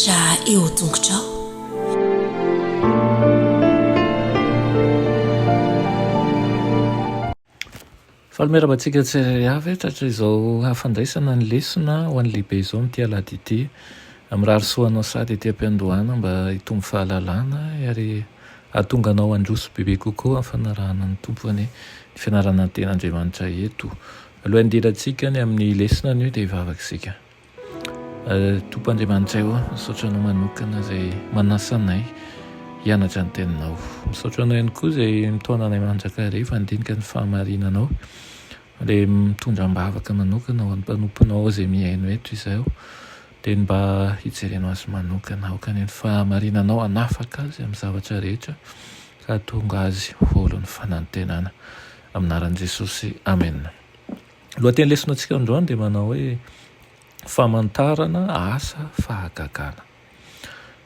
mianatra eo tongotrao. Fahameramatsika tsirairay avy tratra izao hafandraisana ny lesona ho an'ny lehibe izao mity alady ity amirarosoanao sady ety am-piandohana mba hitombo fahalalana ary ahatonga anao androso bebe kokoa amin'ny fanarahana ny tompony ny fianarana ny ten'Andriamanitra eto. Alohan'ny indrindrantsika ny amin'ny lesona anio dia hivavaka Tompo Andriamanitra io misaotra anao manokana izay manasanay hianatra ny teninao. Misaotra anao ihany koa izay mitaona anay manjakare fandinika ny fahamarinanao dia mitondra mbavaka manokana ho an'ny mpanomponao izay mihaino eto izao dia mba hijerenao azy manokana aokany ny fahamarinanao hanafaka azy amin'ny zavatra rehetra ka tonga azy volon'ny fanantenana aminaran'i Jesosy. Amen. Lohateny lesonantsika androany dia manao hoe famantarana asa fahagagana.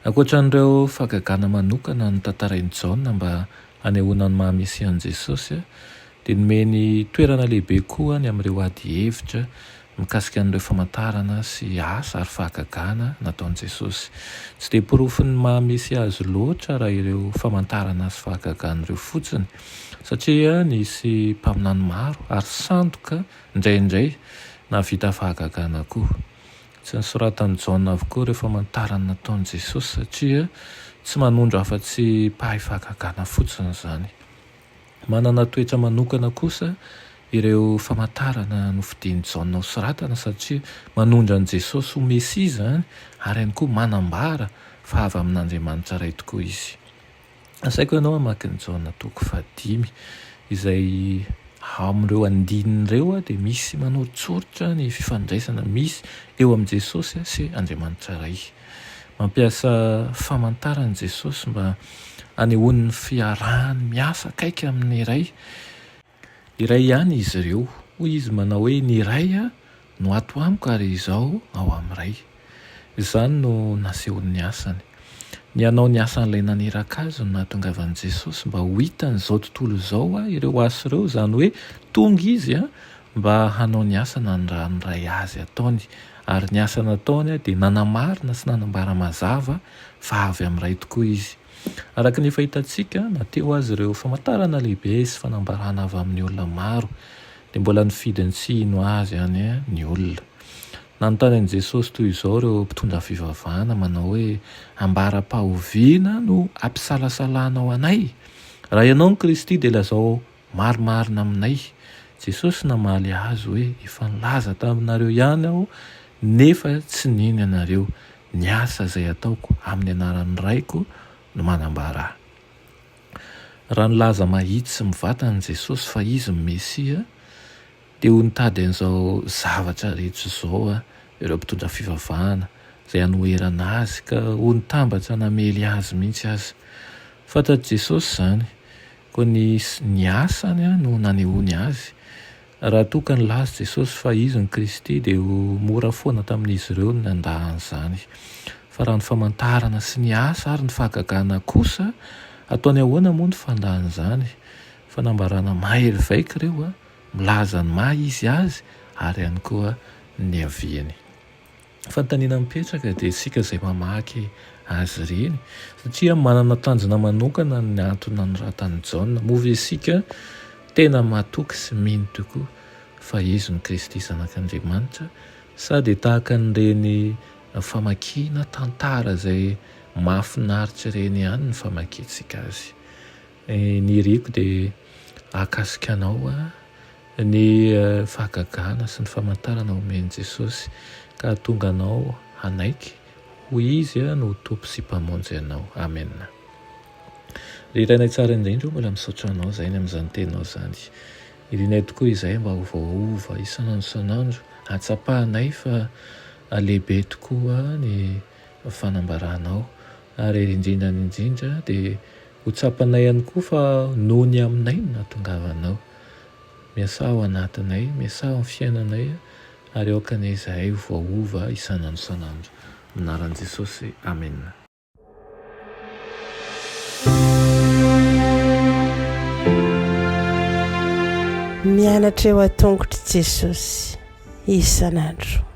Ankoatran'ireo fahagagana manokana ny tantarain'i Jaona mba hanehoana ny mahamesian'i Jesosy dia nomeny toerana lehibe koa ny amin'ireo ady hevitra mikasika an'ireo famantarana sy asa ary fahagagana nataon'i Jesosy. Tsy dia porofon'ny mahamesy azy loatra raha ireo famantarana sy fahagagana ireo fotsiny satria nisy mpaminany maro ary sandoka indraindray na vita fahagagana koa. Tsy nisoratan'i Jaona avokoa ireo famantarana nataon'i Jesosy satria tsy manondro afa-tsy mpahay fahagagana fotsiny izany. Manana toetra manokana kosa ireo famantarana nofidian'i Jaona ho soratana satria manondra an'i Jesosy ho Mesia izany ary ihany koa manambara fa avy amin'Andriamanitra iray tokoa izy. Asaiko ianao hamaky ny Jaona 5 izay amin'ireo andinin'ireo dia misy manoritsoritra ny fifandraisana misy eo amin'i Jesosy sy Andriamanitra iray. Mampiasa famantarana Jesosy mba hanehoany ny fiarahany miasa akaiky amin'ny iray ihany izy ireo. Hoy izy manao hoe ny iray no ato amiko ary izaho ao amin'iray. Izany no nasehon'ny asany. Ny hanao ny asan'ilay naneraka azy no nahatongavan'i Jesosy mba ho hitany izao tontolo izao ireo asa ireo, izany hoe tonga izy mba hanao ny asa nanray azy ataony ary ny asa nataony dia nanamarina sy nanambara mazava fa avy amin'iray tokoa izy. Araka ny fahitantsika nateo azy ireo famantarana lehibe sy fanambarana avy amin'ny olona maro dia mbola nifidiny tsy hino azy any ny olona. Nanontany an'i Jesosy toy izao ireo mpitondra fivavahana manao hoe ambara-pahoviana no ampisalasalanao anay. Raha ianao ny Kristy dia lazao marimarina aminay. Jesosy namaly azy hoe efa nilaza taminareo ihany aho nefa tsy nino ianareo. Ny asa izay ataoko amin'ny anaran'ny raiko no manambara. Raha nilaza mahitsy sy mivantana Jesosy fa izy Mesia dia ho nitady an'izao zavatra rehetra izao ireo mpitondra fivavahana izay hanoherana azy ka ho nitambatra namely azy mihitsy azy. Fantatr' Jesosy izany koa ny asany no nanehoany azy. Raha toa ka nilaza Jesosy fa izy ny Kristy dia ho mora foana tamin'izy ireo ny nandahan'izany. Fa raha ny famantarana sy ny asa ary ny fahagagana kosa ataony ahoana moa ny fandahan'izany? Fanambarana mahery vaika ireo milaza ny maha izy azy ary ihany koa ny aviany. Fanontaniana mipetraka dia isika izay mamaky azy ireny satria manana tanjona manokana ny antony nanoratan'i Jaona. Mova isika tena matoky sy mino tokoa fa izy ny Kristy zanak'Andriamanitra sady tahaka n'ireny famakiana tantara izay mahafinaritra ireny ihany ny famakiantsika azy. Ny riko dia ahakasika anao ny fahagagana sy ny famantarana omen'i Jesosy ka hahatonga anao hanaiky ho izy no tompo sy mpamonjy anao. Amen. Irainay tsara indrindra mbola misaotra anao izay ny amin'izany tenao izany. Irinay tokoa izay mba ovaova isanandro hatsapahanay fa lehibe tokoa ny fanambaranao ary indrindra dia ho tsapanay ihany koa fa noho ny aminay no nahatongavanao. Miasa ao anatinay, miasa ao amin'ny fiainanay ary aokanay izahay ovaova isanandro. Aminaran'i Jesosy. Amen. Mianatra eo an-tongotry Jesosy isanandro.